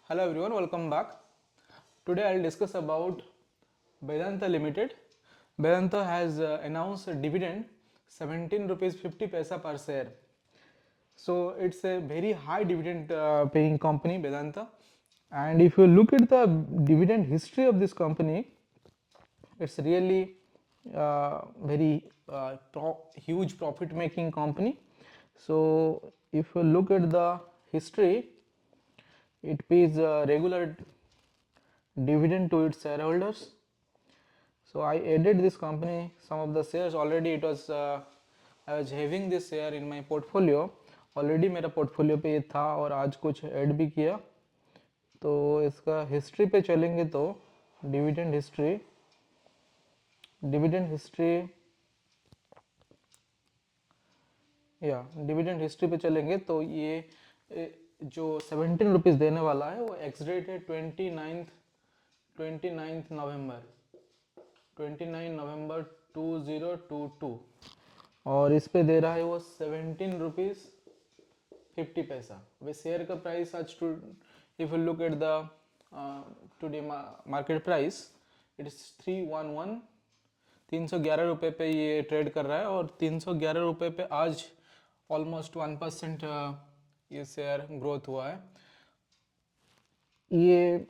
Hello everyone, welcome back. Today I'll discuss about Vedanta Limited. Vedanta has announced a dividend 17 rupees 50 paisa per share. So it's a very high dividend paying company, Vedanta. And if you look at the dividend history of this company, it's really very huge profit making company. So if you look at the history, it pays regular dividend to its shareholders. So I added this company some of the shares already. It was I was having this share in my portfolio already मेरा portfolio पे ये था और आज कुछ add भी किया. तो इसका हिस्ट्री पे चलेंगे तो डिविडेंड हिस्ट्री या डिविडेंड हिस्ट्री पे चलेंगे तो ये जो 17 रुपीज़ देने वाला है वो एक्स डेट है 29 नवंबर 2022 और इस पे दे रहा है वो 17 रुपीज़ 50 पैसा. वे शेयर का प्राइस आज to if you look at the today market price it is 311 रुपये पे ये ट्रेड कर रहा है और 311 रुपये पे आज ऑलमोस्ट 1% ये शेयर ग्रोथ हुआ है. ये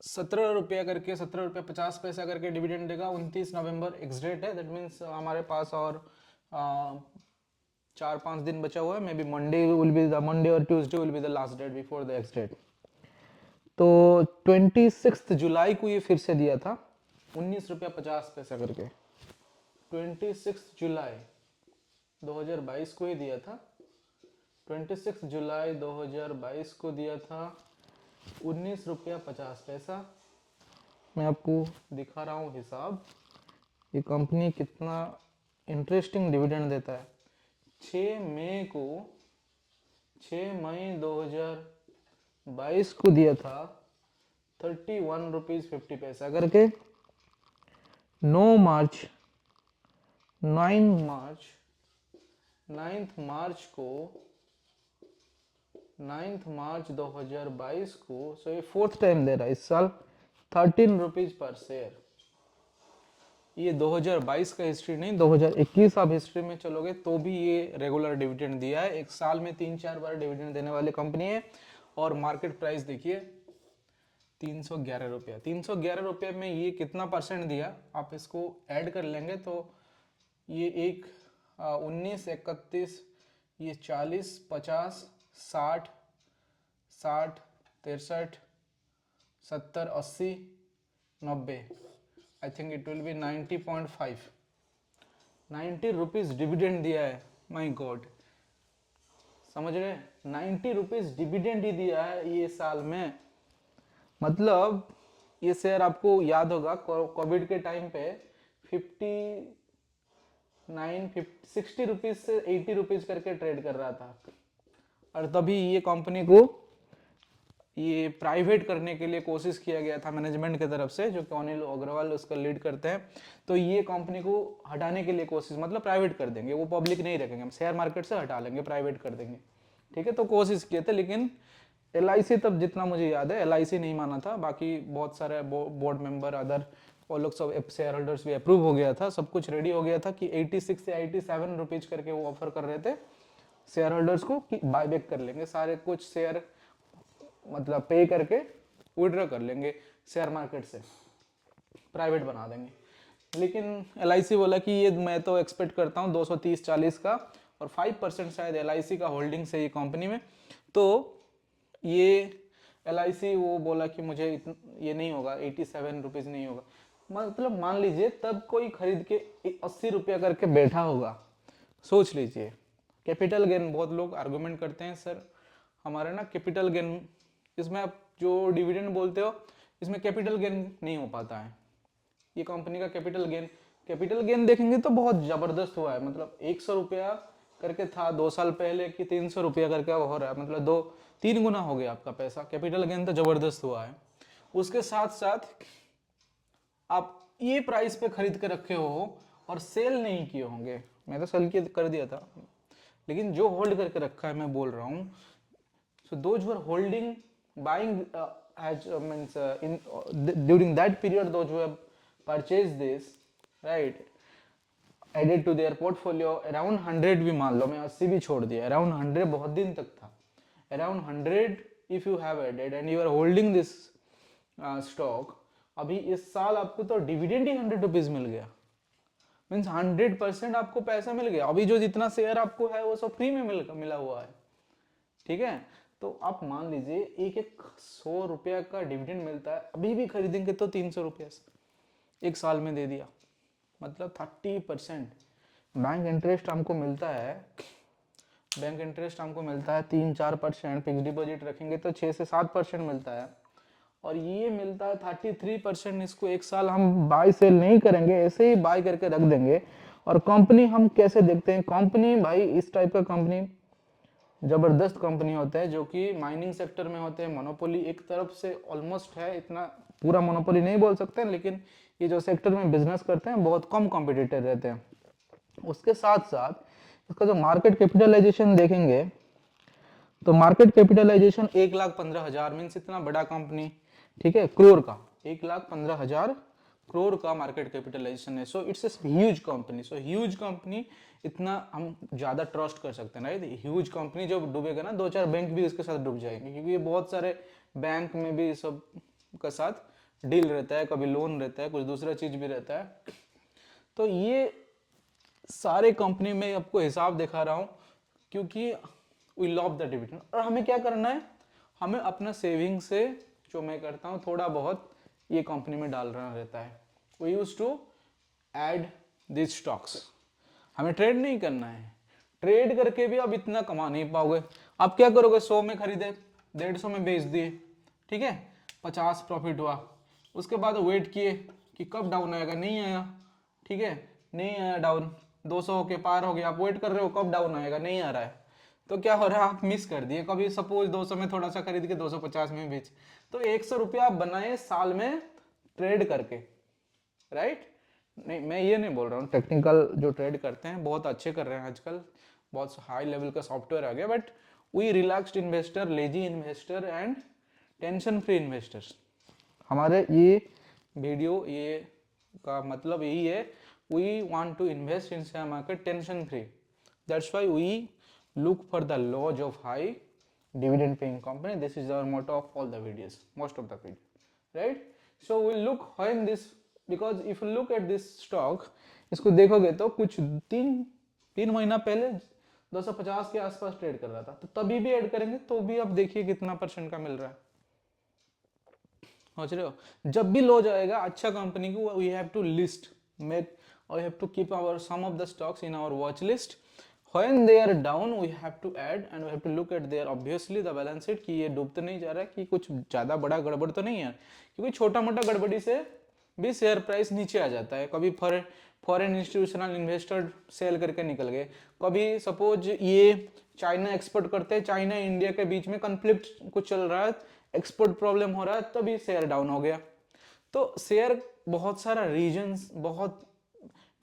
17 रुपया करके 17 रुपया 50 पैसा करके डिविडेंड देगा. 29 नवंबर एक्स डेट है. दैट मीन्स हमारे पास और 4-5 दिन बचा हुआ है. मे बी मंडे और Tuesday will be the last date before the ex date. तो 26 जुलाई को ये फिर से दिया था 19 रुपया 50 पैसा करके. 26 जुलाई 2022 को ही दिया था. 26 जुलाई 2022 को दिया था 19 रुपया 50 पैसा. मैं आपको दिखा रहा हूँ हिसाब. ये कंपनी कितना इंटरेस्टिंग डिविडेंड देता है. 6 मई 2022 को दिया था 31 रुपीज़ 50 पैसा करके. 9 मार्च 9 मार्च 2022 को सो ये फोर्थ टाइम दे रहा है इस साल 13 रुपीज़ पर शेयर. ये 2022 का हिस्ट्री नहीं, 2021 आप हिस्ट्री में चलोगे तो भी ये रेगुलर डिविडेंड दिया है. एक साल में 3-4 बार डिविडेंड देने वाली कंपनी है. और मार्केट प्राइस देखिए 311 रुपया. 311 रुपये में ये कितना परसेंट दिया आप इसको ऐड कर लेंगे तो ये 19 31 ये 40 50 60 60 63 70 80 90 I think it will be 90.5 90 rupees dividend दिया है. माय गॉड, समझ रहे. 90 रुपीज़ डिविडेंड ही दिया है ये साल में. मतलब ये शेयर आपको याद होगा कोविड के टाइम पे 60 रुपीज़ से 80 रुपीज़ करके ट्रेड कर रहा था. और तभी ये कंपनी को ये प्राइवेट करने के लिए कोशिश किया गया था मैनेजमेंट की तरफ से, जो कि अनिल अग्रवाल उसका लीड करते हैं. तो ये कंपनी को हटाने के लिए कोशिश, मतलब प्राइवेट कर देंगे, वो पब्लिक नहीं रखेंगे, हम शेयर मार्केट से हटा लेंगे, प्राइवेट कर देंगे. ठीक है, तो कोशिश किए थे. लेकिन LIC तब जितना मुझे याद है LIC नहीं माना था. बाकी बहुत सारे बोर्ड मेंबर अदर वो लोग सब शेयर होल्डर्स भी अप्रूव हो गया था. सब कुछ रेडी हो गया था कि 86 या 87 रुपीज़ करके वो ऑफर कर रहे थे शेयर होल्डर्स को कि बायबैक कर लेंगे सारे कुछ शेयर, मतलब पे करके विड्रॉ कर लेंगे शेयर मार्केट से, प्राइवेट बना देंगे. लेकिन LIC बोला कि ये मैं तो एक्सपेक्ट करता हूँ 230-40 का और 5% शायद LIC का होल्डिंग्स है ये कंपनी में. तो ये LIC वो बोला कि मुझे ये नहीं होगा, 87 रुपीज़ नहीं होगा. मतलब मान लीजिए तब कोई खरीद के 80 रुपया करके बैठा होगा. सोच लीजिए कैपिटल गेन. बहुत लोग आर्गुमेंट करते हैं सर हमारे ना कैपिटल गेन, इसमें आप जो डिविडेंड बोलते हो इसमें कैपिटल गेन नहीं हो पाता है. ये कंपनी का कैपिटल गेन देखेंगे तो बहुत ज़बरदस्त हुआ है. मतलब 100 रुपया करके था 2 साल पहले कि 300 रुपया करके अब हो रहा है. मतलब 2-3 गुना हो गया आपका पैसा. कैपिटल गेन तो ज़बरदस्त हुआ है. उसके साथ साथ आप ये प्राइस पे खरीद के रखे हो और सेल नहीं किए होंगे. मैं तो सेल कर दिया था, लेकिन जो होल्ड करके रखा है मैं बोल रहा हूँ. So those were holding buying has means during that period those who have purchased this, right, added to their portfolio around 100 भी मान लो, मैं 80 भी छोड़ दिया, around 100 बहुत दिन तक था, around 100 if you have added and you are holding this stock, अभी इस साल आपको तो डिविडेंड ही 100 रुपीज मिल गया, मीन्स 100% आपको पैसा मिल गया। अभी जो जितना शेयर आपको है वो सब फ्री में मिला हुआ है, ठीक है। तो आप मान लीजिए एक एक 100 रुपया का डिविडेंड मिलता है, अभी भी खरीदेंगे तो 300 रुपया एक साल में दे दिया, मतलब 30% बैंक इंटरेस्ट हमको मिलता है। बैंक इंटरेस्ट हमको मिलता है 3-4%, फिक्स डिपॉजिट रखेंगे तो 6 से 7% मिलता है, और ये मिलता है 33%। इसको एक साल हम बाय सेल नहीं करेंगे, ऐसे ही बाय करके रख देंगे। और कंपनी हम कैसे देखते हैं, कंपनी भाई इस टाइप का कंपनी जबरदस्त कंपनी होते हैं जो कि माइनिंग सेक्टर में होते हैं, मोनोपोली एक तरफ से ऑलमोस्ट है, इतना पूरा मोनोपोली नहीं बोल सकते हैं, लेकिन ये जो सेक्टर में बिजनेस करते हैं बहुत कम कॉम्पिटिटर रहते हैं। उसके साथ साथ इसका जो मार्केट कैपिटलाइजेशन देखेंगे तो मार्केट कैपिटलाइजेशन 1,15,000 मीन्स इतना बड़ा कंपनी, ठीक है, करोड़ का 1,15,000 करोड़ का मार्केट कैपिटलाइजेशन है। So it's a huge company. So huge company, इतना हम ज्यादा ट्रस्ट कर सकते हैं, राइट। ह्यूज कंपनी जब डूबेगा ना, 2-4 बैंक भी उसके साथ डूब जाएंगे, क्योंकि ये बहुत सारे बैंक में भी सब का साथ डील रहता है, कभी लोन रहता है, कुछ दूसरा चीज भी रहता है। तो ये सारे कंपनी में आपको हिसाब दिखा रहा हूं क्योंकि वी लव द डिविडेंड। और हमें क्या करना है, हमें अपना सेविंग से जो मैं करता हूँ थोड़ा बहुत ये कंपनी में डाल रहा रहता है। We use to add this stocks. हमें ट्रेड नहीं करना है, ट्रेड करके भी आप इतना कमा नहीं पाओगे। आप क्या करोगे, 100 में खरीदे, 150 में बेच दिए, ठीक है, 50 प्रॉफिट हुआ, उसके बाद वेट किए कि कब डाउन आएगा, नहीं आया, ठीक है, नहीं आया डाउन, 200 के पार हो गया, आप वेट कर रहे हो कब डाउन आएगा, नहीं आ रहा है, तो क्या हो रहा है, आप मिस कर दिए। कभी सपोज 200 में थोड़ा सा खरीद के 250 में बेच, तो 100 रुपया आप बनाए साल में ट्रेड करके, राइट। नहीं, मैं ये नहीं बोल रहा हूँ, टेक्निकल जो ट्रेड करते हैं बहुत अच्छे कर रहे हैं आजकल, बहुत हाई लेवल का सॉफ्टवेयर आ गया, but we relaxed investor, lazy investor and tension free investors. हमारे ये वीडियो ये का मतलब यही है, we want to invest in share market tension free. That's why we look for the laws of high dividend paying company. This is our motto of all the videos, most of the video, right? So we'll look when this, because if you look at this stock, इसको देखोगे तो कुछ तीन महीना पहले 250 के आसपास trade कर रहा था, तो तभी भी ऐड करेंगे तो भी अब देखिए कितना परसेंट का मिल रहा है, समझ रहे हो। जब भी लो जाएगा अच्छा कंपनी को, we have to list make, और we have to keep our some of the stocks in our watch list. When they are down, we have to add and we have to look at their obviously the balance sheet कि ये डूब तो नहीं जा रहा है, कि कुछ ज़्यादा बड़ा गड़बड़ तो नहीं है, क्योंकि छोटा मोटा गड़बड़ी से भी शेयर प्राइस नीचे आ जाता है। कभी फॉरेन इंस्टीट्यूशनल इन्वेस्टर सेल करके निकल गए, कभी सपोज ये चाइना एक्सपोर्ट करते हैं, चाइना इंडिया के बीच में कन्फ्लिक्ट कुछ चल रहा है, एक्सपोर्ट प्रॉब्लम हो रहा है, तभी शेयर डाउन हो गया। तो शेयर बहुत सारा रीजन्स, बहुत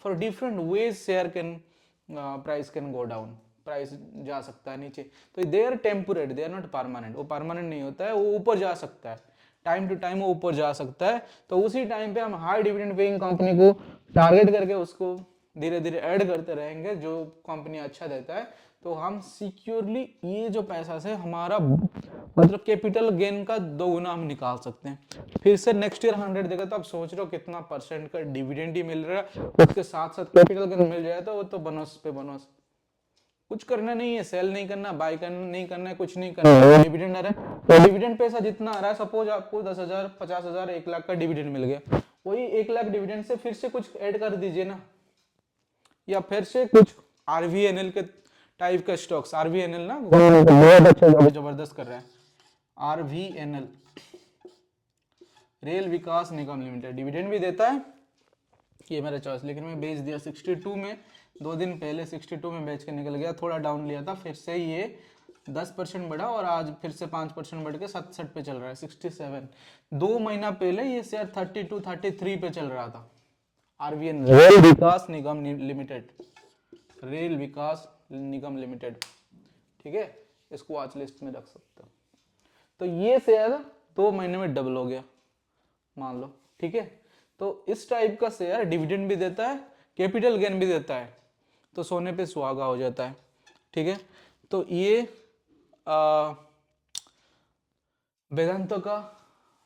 for different ways share can price can go down, price जा सकता है नीचे। तो they are temporary, they are not permanent. वो परमानेंट नहीं होता है, वो ऊपर जा सकता है, टाइम टू टाइम वो ऊपर जा सकता है। तो उसी टाइम पे हम हाई डिविडेंड पेइंग कंपनी को टारगेट करके उसको धीरे धीरे ऐड करते रहेंगे, जो कंपनी अच्छा देता है, तो हम सिक्योरली ये जो पैसा से हमारा मतलब कैपिटल गेन का 2 गुना हम निकाल सकते हैं। फिर से नेक्स्ट ईयर 100 देगा तो आप सोच रहे हो कितना परसेंट का डिविडेंड ही मिल रहा है, उसके साथ साथ कैपिटल गेन मिल जाए तो वो तो बोनस पे बोनस। कुछ करना नहीं है, सेल नहीं करना, बाय करना नहीं करना है, कुछ नहीं करना है, डिविडेंड आ रहा है तो डिविडेंड पैसा जितना आ रहा है, सपोज आपको 10,000, 50,000, 1 लाख का डिविडेंड मिल गया, वही 1 लाख डिविडेंड से फिर से कुछ ऐड कर दीजिए ना, या फिर से कुछ आरवीएनएल के टाइप का स्टॉक्स, आरवीएनएल ना बहुत अच्छा जबरदस्त कर रहा है, आरवीएनएल रेल विकास निगम लिमिटेड, डिविडेंड भी देता है, ये मेरा चॉइस, लेकिन मैं बेच दिया 62 में, 2 दिन पहले 62 में बेच के निकल गया, थोड़ा डाउन लिया था, फिर से ये 10% बढ़ा और आज फिर से 5% बढ़ के 67 पे चल रहा है, 67। 2 महीना पहले ये शेयर 32, 33 पे चल रहा था। आरवीएन रेल विकास निगम लिमिटेड, रेल विकास निगम लिमिटेड, ठीक है, इसको वॉच लिस्ट में रख सकते हो। तो ये शेयर 2 महीने में डबल हो गया मान लो, ठीक है। तो इस टाइप का शेयर डिविडेंड भी देता है, कैपिटल गेन भी देता है, तो सोने पे सुहागा हो जाता है, ठीक है। तो ये वेदांतो का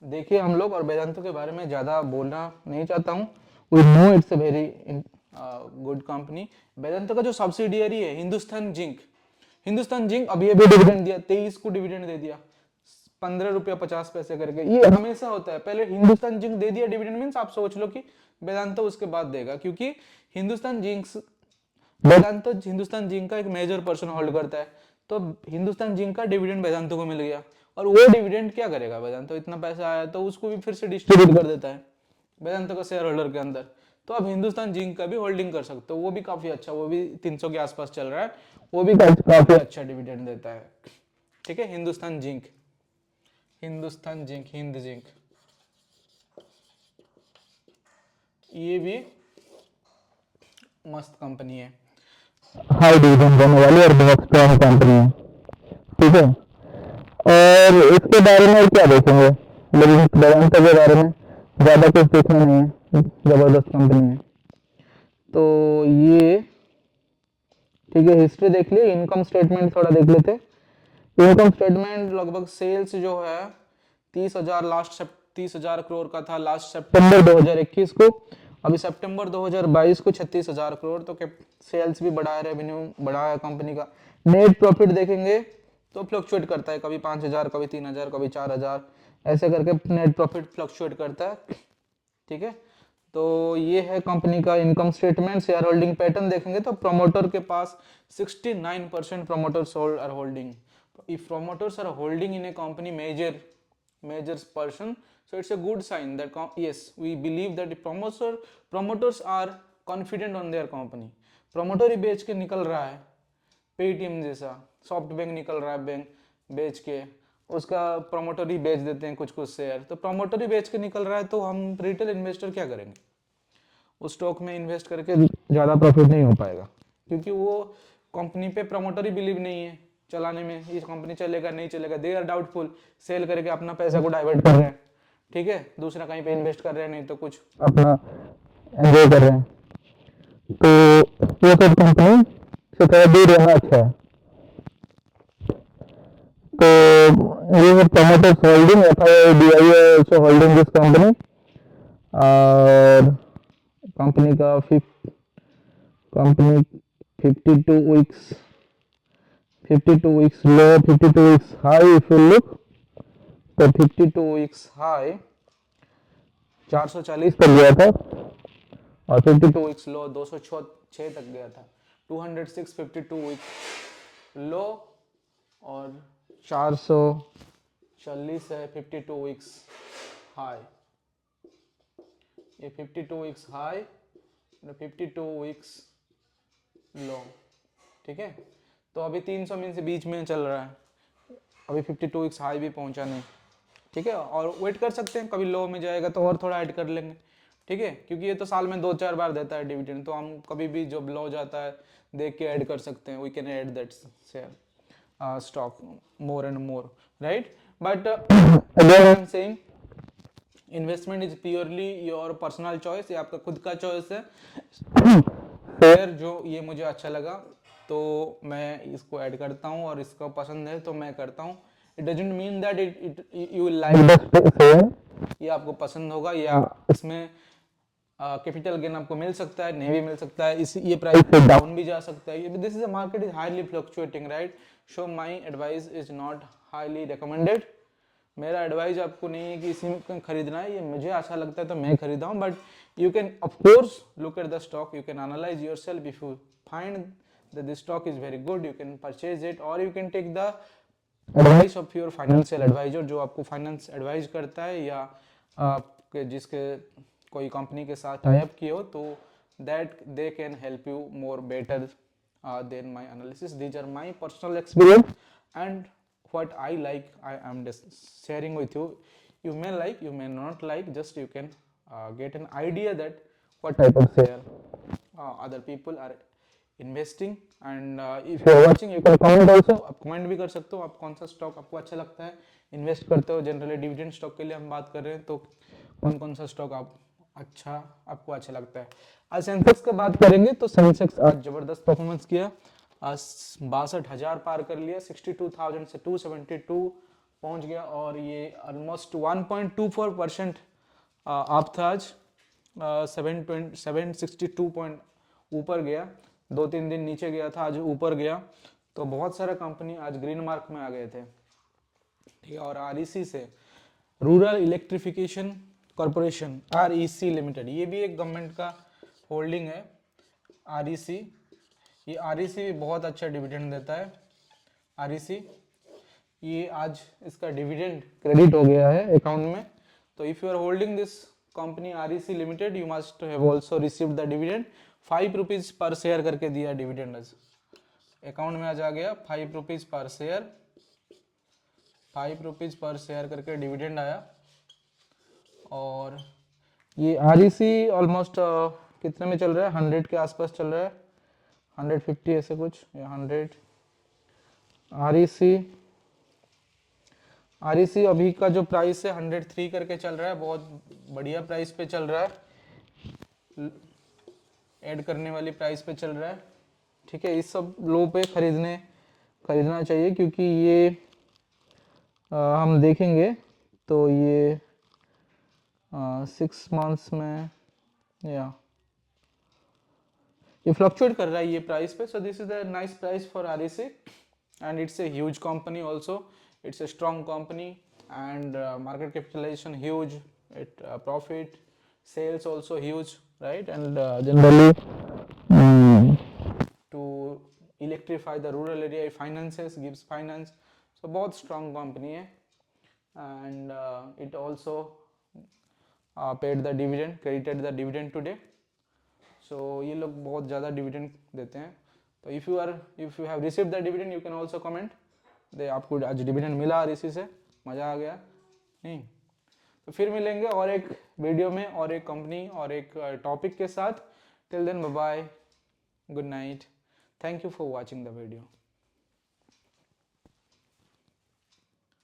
देखिए हम लोग, और वेदांतो के बारे में ज़्यादा बोलना नहीं चाहता हूँ। We know it's a very good company. Vedanta का जो सब्सिडियरी है हिंदुस्तान जिंक, हिंदुस्तान जिंक अभी अभी डिविडेंड दिया, 23 को डिविडेंड दे दिया, 15 रुपया 50 पैसे करके। ये हमेशा होता है, पहले हिंदुस्तान जिंक दे दिया डिविडेंड, मीन्स आप सोच लो कि वेदांतो उसके बाद देगा, क्योंकि हिंदुस्तान जिंक, वेदांतो हिंदुस्तान जिंक का एक मेजर पर्सन होल्ड करता है। तो हिंदुस्तान जिंक का डिविडेंड वेदांतो को मिल गया, और वो डिविडेंड क्या करेगा वेदांतो, इतना पैसा आया तो उसको भी फिर से डिस्ट्रीब्यूट कर देता है वेदांतो का शेयर होल्डर के अंदर। तो आप हिंदुस्तान जिंक का भी होल्डिंग कर सकते हो, वो भी काफी अच्छा, वो भी 300 के आसपास चल रहा है, वो भी काफी अच्छा डिविडेंड देता है, ठीक है। Hindustan zinc, Hindustan zinc, Hind zinc, ये भी मस्त कंपनी है, हाई डिविडेंड देने वाली और बहुत स्ट्रॉन्ग कंपनी है, ठीक है। और इसके बारे में क्या देखेंगे, लेकिन वेदांता के बारे में ज़्यादा कुछ देखना नहीं है, जबरदस्त कंपनी है। तो ये ठीक है, हिस्ट्री देख लिए, इनकम स्टेटमेंट थोड़ा देख लेते। इनकम स्टेटमेंट लगभग सेल्स जो है 30,000 लास्ट 30,000 करोड़ का था लास्ट सितंबर 2021 को, अभी सितंबर 2022 को 36,000 करोड़। तो सेल्स भी बढ़ा है, रेवेन्यू बढ़ा है कंपनी का। नेट प्रॉफिट देखेंगे तो फ्लक्चुएट करता है, कभी 5,000, कभी 3,000, कभी 4,000, ऐसे करके नेट प्रॉफिट फ्लक्चुएट करता है, ठीक है। तो ये है कंपनी का income statement. Share holding pattern देखेंगे तो प्रमोटर के पास 69% promoters are holding. If promoters are holding in a company major person, so it's a good sign that yes we believe that promoters are confident on their company। promoter ही बेच के निकल रहा है, Paytm जैसा soft bank निकल रहा है, bank बेच के उसका प्रमोटर ही बेच देते हैं कुछ कुछ शेयर, तो प्रमोटर ही बेच के निकल रहा है, तो हम रिटेल इन्वेस्टर क्या करेंगे, उस स्टॉक में इन्वेस्ट करके ज़्यादा प्रॉफिट नहीं हो पाएगा, क्योंकि वो कंपनी पे प्रमोटर ही बिलीव नहीं है चलाने में, ये कंपनी चलेगा नहीं चलेगा, दे आर डाउटफुल, सेल करके अपना पैसा को डाइवर्ट कर रहे हैं, ठीक है, दूसरा कहीं पे इन्वेस्ट कर रहे हैं, नहीं तो कुछ अपना एंजॉय कर रहे हैं। तो ये सब कंपनी से थोड़ा दूर रहना अच्छा है। तो ये है promoters holding, FII is also holding this company, और कंपनी का company 52 weeks 52 weeks low, 52 weeks high, if you look तो 52 वीक्स हाई 440 तक गया था, और 52 वीक्स लो 206 तक गया था, 206 52 वीक्स लो, और 440 है 52 वीक्स हाई, ये 52 वीक्स हाई, 52 वीक्स लो, ठीक है। तो अभी 300 मिनट से बीच में चल रहा है, अभी 52 वीक्स हाई भी पहुंचा नहीं, ठीक है, और वेट कर सकते हैं, कभी लो में जाएगा तो और थोड़ा ऐड कर लेंगे, ठीक है, क्योंकि ये तो साल में 2-4 बार देता है डिविडेंड, तो हम कभी भी जब लो जाता है देख के ऐड कर सकते हैं, we can add that share stock more and more, right. But again I am saying investment is purely your personal choice, ये आपका खुद का चॉइस है। शेयर जो ये मुझे अच्छा लगा तो मैं इसको ऐड करता हूँ, और इसको पसंद है तो मैं करता हूँ। It doesn't mean that it you like the share, ये आपको पसंद होगा, या इसमें कैपिटल गेन आपको मिल सकता है, नहीं भी मिल सकता है, इस ये प्राइस से डाउन भी जा सकता है, this is a market is highly fluctuating, right. So my advice is not highly recommended, मेरा एडवाइस आपको नहीं है कि इसी में खरीदना है, ये मुझे अच्छा लगता है तो मैं खरीदा हूँ, but you can of course look at the stock, you can analyse yourself, if you find that this stock is very good, you can purchase it, और you can take the advice of your financial adviser, जो आपको finance advise करता है, या आपके जिसके कोई company के साथ टाई अप किए हो, तो that they can help you more better than my analysis. These are my personal experience and what I like, I am just sharing with you. You may like, you may not like, just you can get an idea that what type of share other people are investing. And if you are watching you can comment also, आप comment भी कर सकते हो आप कौन सा stock आपको अच्छा लगता है इन्वेस्ट करते हो। जनरली डिविडेंड स्टॉक के लिए हम बात कर रहे हैं, तो कौन कौन सा स्टॉक आपको अच्छा लगता है। आज सेंसेक्स की बात करेंगे तो सेंसेक्स आज जबरदस्त परफॉर्मेंस किया, आज 62,000 पार कर लिया, 62,000 से 272 पहुंच गया और ये ऑलमोस्ट 1.24% आप था आज। 762 पॉइंट ऊपर गया, 2-3 दिन नीचे गया था, आज ऊपर गया। तो बहुत सारा कंपनी आज ग्रीन मार्क में आ गए थे, ठीक है। और आरईसी से rural electrification corporation REC limited, ये भी एक गवर्नमेंट का होल्डिंग है आरईसी। ये आरईसी बहुत अच्छा डिविडेंड देता है आरईसी। ये आज इसका डिविडेंड क्रेडिट हो गया है अकाउंट में। तो if you are holding this company REC limited you must have also received the dividend. 5 rupees per share करके दिया डिविडेंड, आज अकाउंट में आज आ गया 5 rupees per share, 5 rupees per share करके डिविडेंड आया। और ये आरईसी ऑलमोस्ट कितने में चल रहा है, 100 के आसपास चल रहा है, 150 ऐसे कुछ या 100। आरईसी अभी का जो प्राइस है 103 करके चल रहा है, बहुत बढ़िया प्राइस पे चल रहा है, ऐड करने वाली प्राइस पे चल रहा है, ठीक है। इस सब लो पे खरीदना चाहिए क्योंकि ये हम देखेंगे तो ये 6 मंथ्स में या ये फ्लक्चुएट कर रहा है ये प्राइस पे। So this is the nice price for REC and it's a huge company also, it's a strong company and market capitalization huge, it profit sales also huge, right? And generally to electrify the rural area finances, gives finance, so बहुत strong company है। and it also paid the dividend, credited the dividend today, so ये लोग बहुत ज़्यादा dividend देते हैं। तो if you have received the dividend you can also comment दे आपको आज डिविडेंड मिला और इसी से मज़ा आ गया नहीं। तो फिर मिलेंगे और एक वीडियो में और एक कंपनी और एक टॉपिक के साथ। Till then bye bye, good night, thank you for watching the video.